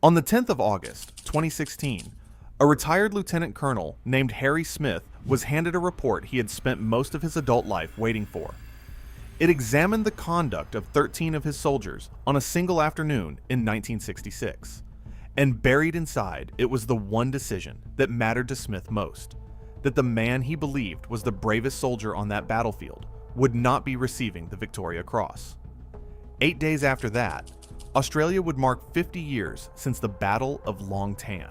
On the 10th of August, 2016, a retired lieutenant colonel named Harry Smith was handed a report he had spent most of his adult life waiting for. It examined the conduct of 13 of his soldiers on a single afternoon in 1966. And buried inside, it was the one decision that mattered to Smith most: that the man he believed was the bravest soldier on that battlefield would not be receiving the Victoria Cross. 8 days after that, Australia would mark 50 years since the Battle of Long Tan.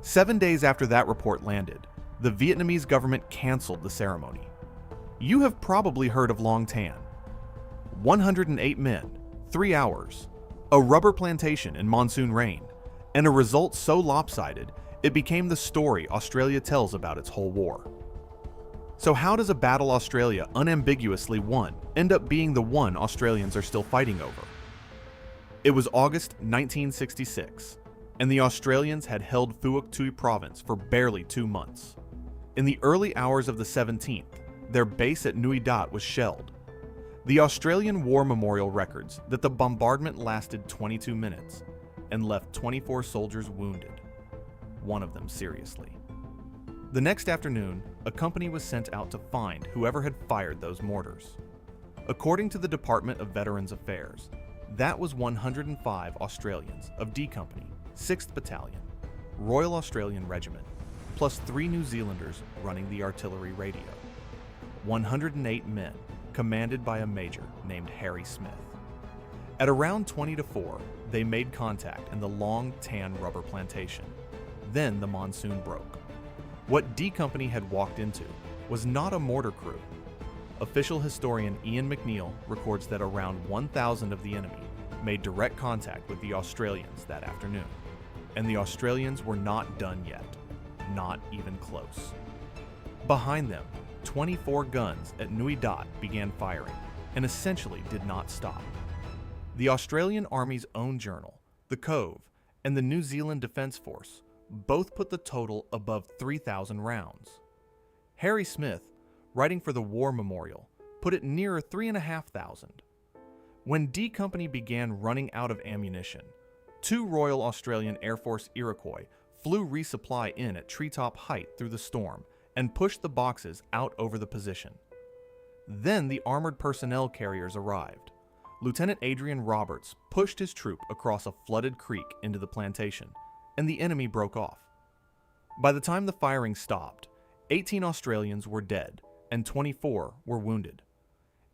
7 days after that report landed, the Vietnamese government canceled the ceremony. You have probably heard of Long Tan. 108 men, 3 hours, a rubber plantation in monsoon rain, and a result so lopsided it became the story Australia tells about its whole war. So how does a battle Australia unambiguously won end up being the one Australians are still fighting over? It was August 1966, and the Australians had held Phuoc Tuy province for barely 2 months. In the early hours of the 17th, their base at Nui Dat was shelled. The Australian War Memorial records that the bombardment lasted 22 minutes and left 24 soldiers wounded, one of them seriously. The next afternoon, a company was sent out to find whoever had fired those mortars. According to the Department of Veterans Affairs, that was 105 Australians of D Company, 6th Battalion, Royal Australian Regiment, plus 3 New Zealanders running the artillery radio. 108 men, commanded by a major named Harry Smith. At around 20 to 4, they made contact in the Long Tan rubber plantation. Then the monsoon broke. What D Company had walked into was not a mortar crew. Official historian Ian McNeill records that around 1,000 of the enemy made direct contact with the Australians that afternoon. And the Australians were not done yet, not even close. Behind them, 24 guns at Nui Dat began firing and essentially did not stop. The Australian Army's own journal, The Cove, and the New Zealand Defence Force both put the total above 3,000 rounds. Harry Smith, writing for the War Memorial, put it nearer 3,500. When D Company began running out of ammunition, 2 Royal Australian Air Force Iroquois flew resupply in at treetop height through the storm and pushed the boxes out over the position. Then the armored personnel carriers arrived. Lieutenant Adrian Roberts pushed his troop across a flooded creek into the plantation, and the enemy broke off. By the time the firing stopped, 18 Australians were dead and 24 were wounded.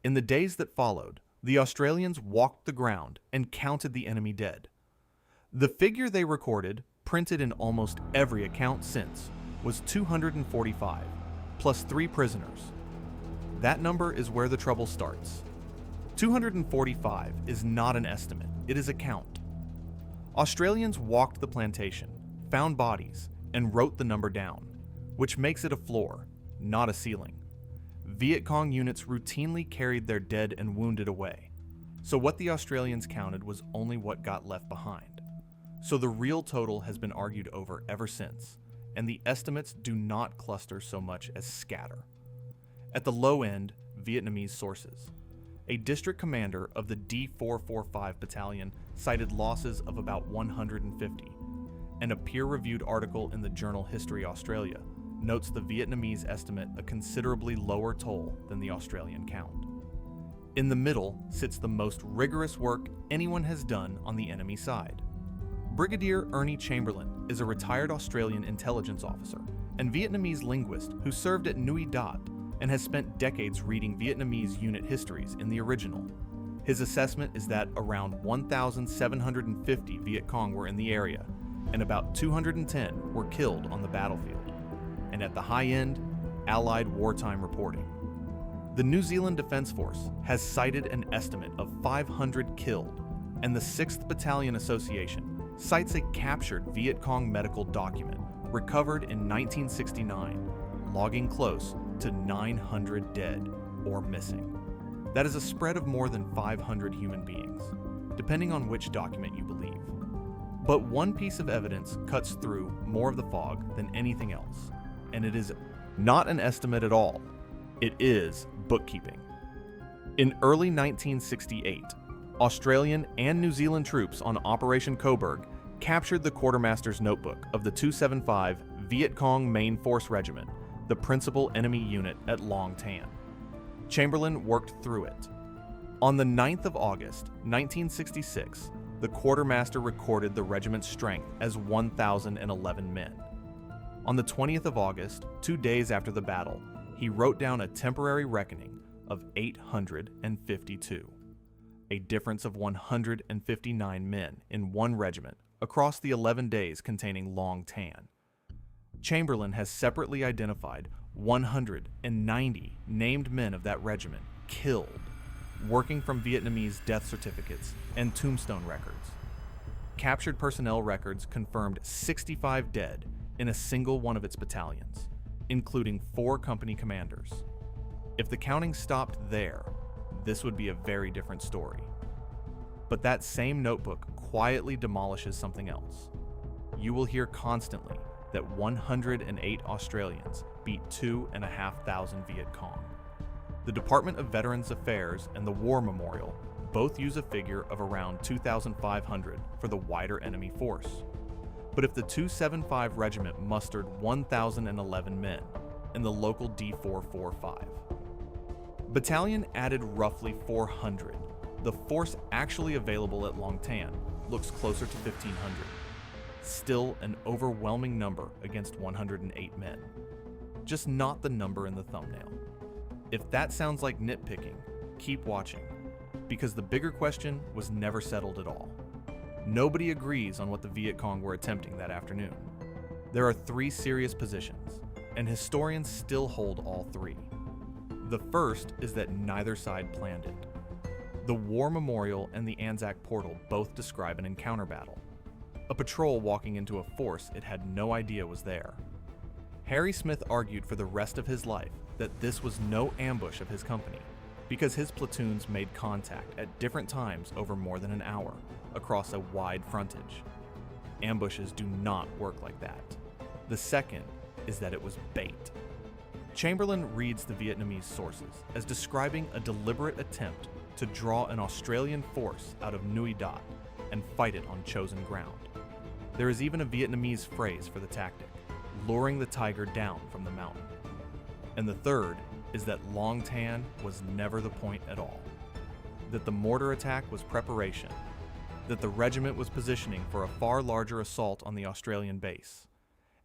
In the days that followed, the Australians walked the ground and counted the enemy dead. The figure they recorded, printed in almost every account since, was 245, plus 3 prisoners. That number is where the trouble starts. 245 is not an estimate, it is a count. Australians walked the plantation, found bodies, and wrote the number down, which makes it a floor, not a ceiling. Viet Cong units routinely carried their dead and wounded away, so what the Australians counted was only what got left behind. So the real total has been argued over ever since, and the estimates do not cluster so much as scatter. At the low end, Vietnamese sources. A district commander of the D445 battalion cited losses of about 150, and a peer-reviewed article in the journal History Australia notes the Vietnamese estimate a considerably lower toll than the Australian count. In the middle sits the most rigorous work anyone has done on the enemy side. Brigadier Ernie Chamberlain is a retired Australian intelligence officer and Vietnamese linguist who served at Nui Dat and has spent decades reading Vietnamese unit histories in the original. His assessment is that around 1,750 Viet Cong were in the area, and about 210 were killed on the battlefield. And at the high end, Allied wartime reporting. The New Zealand Defence Force has cited an estimate of 500 killed, and the 6th Battalion Association cites a captured Viet Cong medical document recovered in 1969, logging close to 900 dead or missing. That is a spread of more than 500 human beings, depending on which document you believe. But one piece of evidence cuts through more of the fog than anything else, and it is not an estimate at all. It is bookkeeping. In early 1968, Australian and New Zealand troops on Operation Coburg captured the quartermaster's notebook of the 275 Viet Cong Main Force Regiment, the principal enemy unit at Long Tan. Chamberlain worked through it. On the 9th of August, 1966, the quartermaster recorded the regiment's strength as 1,011 men. On the 20th of August, 2 days after the battle, he wrote down a temporary reckoning of 852, a difference of 159 men in one regiment across the 11 days containing Long Tan. Chamberlain has separately identified 190 named men of that regiment killed, working from Vietnamese death certificates and tombstone records. Captured personnel records confirmed 65 dead in a single one of its battalions, including 4 company commanders. If the counting stopped there, this would be a very different story. But that same notebook quietly demolishes something else. You will hear constantly that 108 Australians beat 2,500 Viet Cong. The Department of Veterans Affairs and the War Memorial both use a figure of around 2,500 for the wider enemy force. But if the 275 Regiment mustered 1,011 men in the local D445, Battalion added roughly 400, the force actually available at Long Tan looks closer to 1,500. Still an overwhelming number against 108 men. Just not the number in the thumbnail. If that sounds like nitpicking, keep watching, because the bigger question was never settled at all. Nobody agrees on what the Viet Cong were attempting that afternoon. There are 3 serious positions, and historians still hold all 3. The first is that neither side planned it. The War Memorial and the Anzac Portal both describe an encounter battle, a patrol walking into a force it had no idea was there. Harry Smith argued for the rest of his life that this was no ambush of his company, because his platoons made contact at different times over more than an hour, across a wide frontage. Ambushes do not work like that. The second is that it was bait. Chamberlain reads the Vietnamese sources as describing a deliberate attempt to draw an Australian force out of Nui Dat and fight it on chosen ground. There is even a Vietnamese phrase for the tactic, luring the tiger down from the mountain. And the third is that Long Tan was never the point at all. That the mortar attack was preparation. That the regiment was positioning for a far larger assault on the Australian base.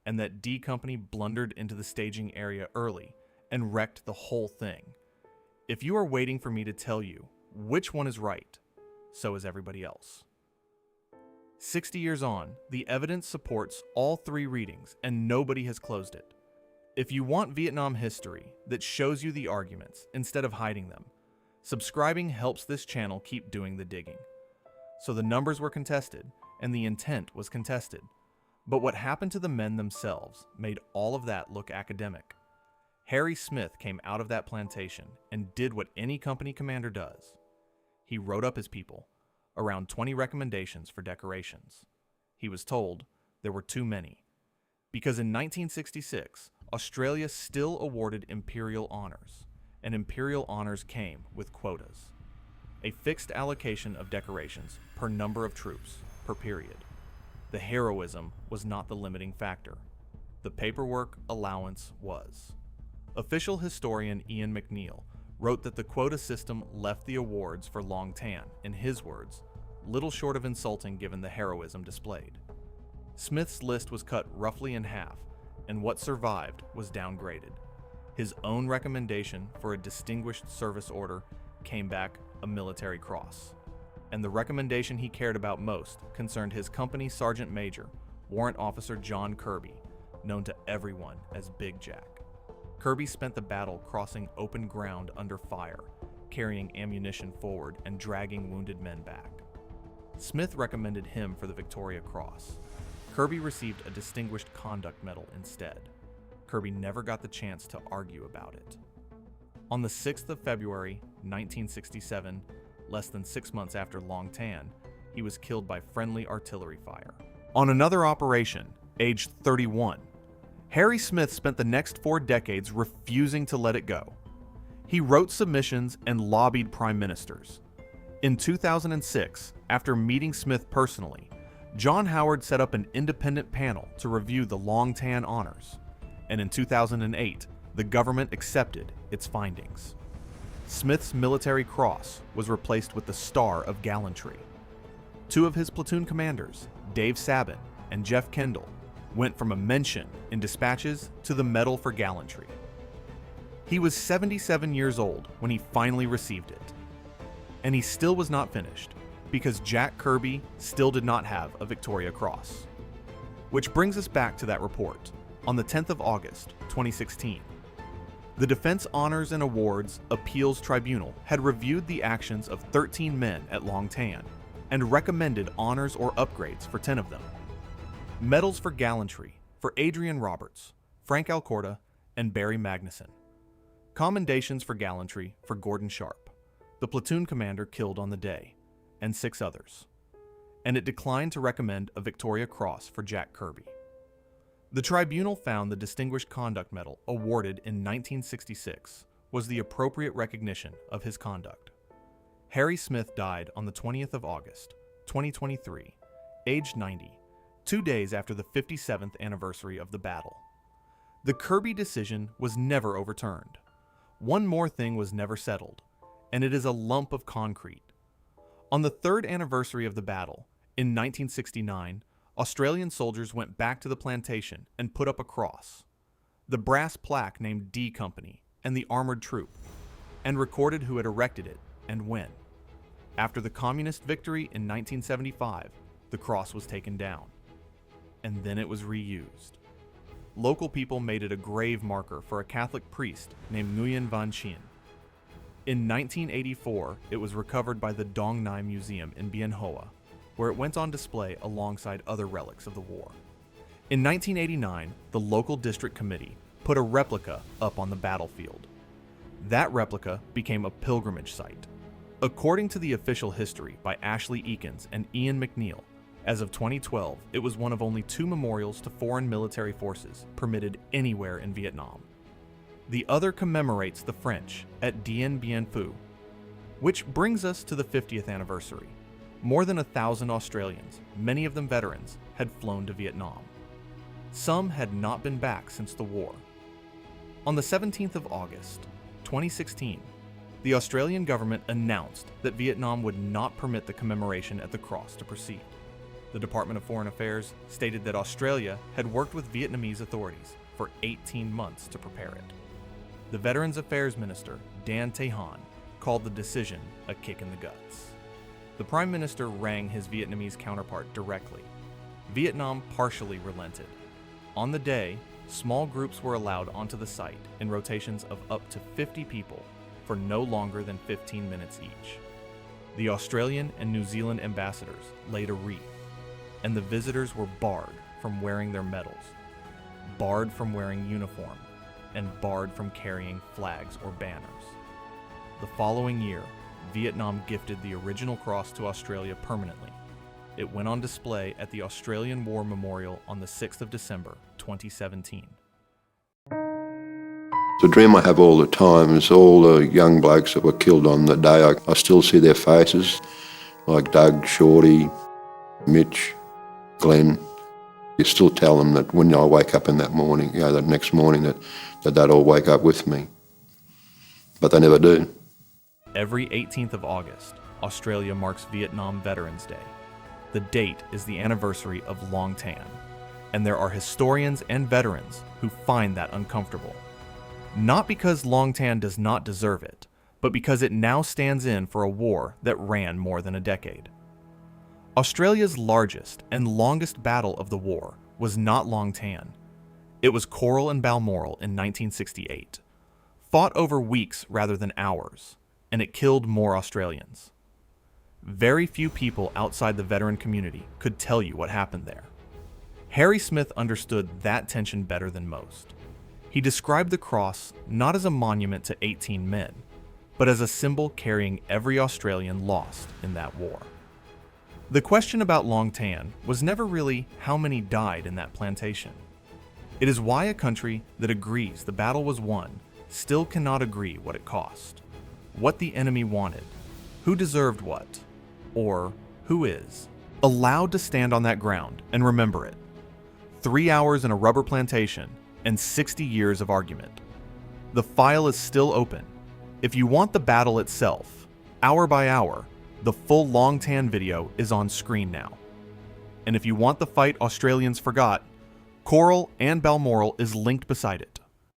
And that D Company blundered into the staging area early and wrecked the whole thing. If you are waiting for me to tell you which one is right, so is everybody else. 60 years on, the evidence supports all 3 readings and nobody has closed it. If you want Vietnam history that shows you the arguments instead of hiding them, subscribing helps this channel keep doing the digging. So the numbers were contested and the intent was contested. But what happened to the men themselves made all of that look academic. Harry Smith came out of that plantation and did what any company commander does. He wrote up his people, around 20 recommendations for decorations. He was told there were too many, because in 1966, Australia still awarded imperial honors, and imperial honors came with quotas. A fixed allocation of decorations per number of troops, per period. The heroism was not the limiting factor. The paperwork allowance was. Official historian Ian McNeill wrote that the quota system left the awards for Long Tan, in his words, little short of insulting given the heroism displayed. Smith's list was cut roughly in half, and what survived was downgraded. His own recommendation for a Distinguished Service Order came back a military cross. And the recommendation he cared about most concerned his company sergeant major, Warrant Officer John Kirby, known to everyone as Big Jack. Kirby spent the battle crossing open ground under fire, carrying ammunition forward and dragging wounded men back. Smith recommended him for the Victoria Cross. Kirby received a Distinguished Conduct Medal instead. Kirby never got the chance to argue about it. On the 6th of February, 1967, less than 6 months after Long Tan, he was killed by friendly artillery fire. On another operation, aged 31, Harry Smith spent the next 4 decades refusing to let it go. He wrote submissions and lobbied prime ministers. In 2006, after meeting Smith personally, John Howard set up an independent panel to review the Long Tan honors, and in 2008, the government accepted its findings. Smith's military cross was replaced with the Star of Gallantry. Two of his platoon commanders, Dave Sabin and Jeff Kendall, went from a mention in dispatches to the Medal for Gallantry. He was 77 years old when he finally received it. And he still was not finished, because Jack Kirby still did not have a Victoria Cross. Which brings us back to that report, on the 10th of August, 2016. The Defense Honors and Awards Appeals Tribunal had reviewed the actions of 13 men at Long Tan and recommended honors or upgrades for 10 of them. Medals for Gallantry for Adrian Roberts, Frank Alcorta, and Barry Magnuson. Commendations for Gallantry for Gordon Sharp, the platoon commander killed on the day, and 6 others. And it declined to recommend a Victoria Cross for Jack Kirby. The tribunal found the Distinguished Conduct Medal awarded in 1966 was the appropriate recognition of his conduct. Harry Smith died on the 20th of August, 2023, aged 90, 2 days after the 57th anniversary of the battle. The Kirby decision was never overturned. One more thing was never settled, and it is a lump of concrete. On the 3rd anniversary of the battle, in 1969, Australian soldiers went back to the plantation and put up a cross, the brass plaque named D Company and the armored troop, and recorded who had erected it and when. After the communist victory in 1975, the cross was taken down, and then it was reused. Local people made it a grave marker for a Catholic priest named Nguyen Van Chien. In 1984, it was recovered by the Dong Nai Museum in Bien Hoa, where it went on display alongside other relics of the war. In 1989, the local district committee put a replica up on the battlefield. That replica became a pilgrimage site. According to the official history by Ashley Eakins and Ian McNeil, as of 2012, it was one of only 2 memorials to foreign military forces permitted anywhere in Vietnam. The other commemorates the French at Dien Bien Phu, which brings us to the 50th anniversary. More than 1,000 Australians, many of them veterans, had flown to Vietnam. Some had not been back since the war. On the 17th of August, 2016, the Australian government announced that Vietnam would not permit the commemoration at the cross to proceed. The Department of Foreign Affairs stated that Australia had worked with Vietnamese authorities for 18 months to prepare it. The Veterans Affairs Minister, Dan Tay Han, called the decision a kick in the guts. The Prime Minister rang his Vietnamese counterpart directly. Vietnam partially relented. On the day, small groups were allowed onto the site in rotations of up to 50 people for no longer than 15 minutes each. The Australian and New Zealand ambassadors laid a wreath, and the visitors were barred from wearing their medals, barred from wearing uniform, and barred from carrying flags or banners. The following year, Vietnam gifted the original cross to Australia permanently. It went on display at the Australian War Memorial on the 6th of December, 2017. The dream I have all the time is all the young blokes that were killed on the day. I still see their faces, like Doug, Shorty, Mitch, Glenn. You still tell them that when I wake up in that morning, that next morning, that they'd all wake up with me. But they never do. Every 18th of August, Australia marks Vietnam Veterans Day. The date is the anniversary of Long Tan, and there are historians and veterans who find that uncomfortable. Not because Long Tan does not deserve it, but because it now stands in for a war that ran more than a decade. Australia's largest and longest battle of the war was not Long Tan. It was Coral and Balmoral in 1968, fought over weeks rather than hours, and it killed more Australians. Very few people outside the veteran community could tell you what happened there. Harry Smith understood that tension better than most. He described the cross not as a monument to 18 men, but as a symbol carrying every Australian lost in that war. The question about Long Tan was never really how many died in that plantation. It is why a country that agrees the battle was won still cannot agree what it cost, what the enemy wanted, who deserved what, or who is Allowed to stand on that ground and remember it. 3 hours in a rubber plantation and 60 years of argument. The file is still open. If you want the battle itself, hour by hour, the full Long Tan video is on screen now. And if you want the fight Australians forgot, Coral and Balmoral is linked beside it.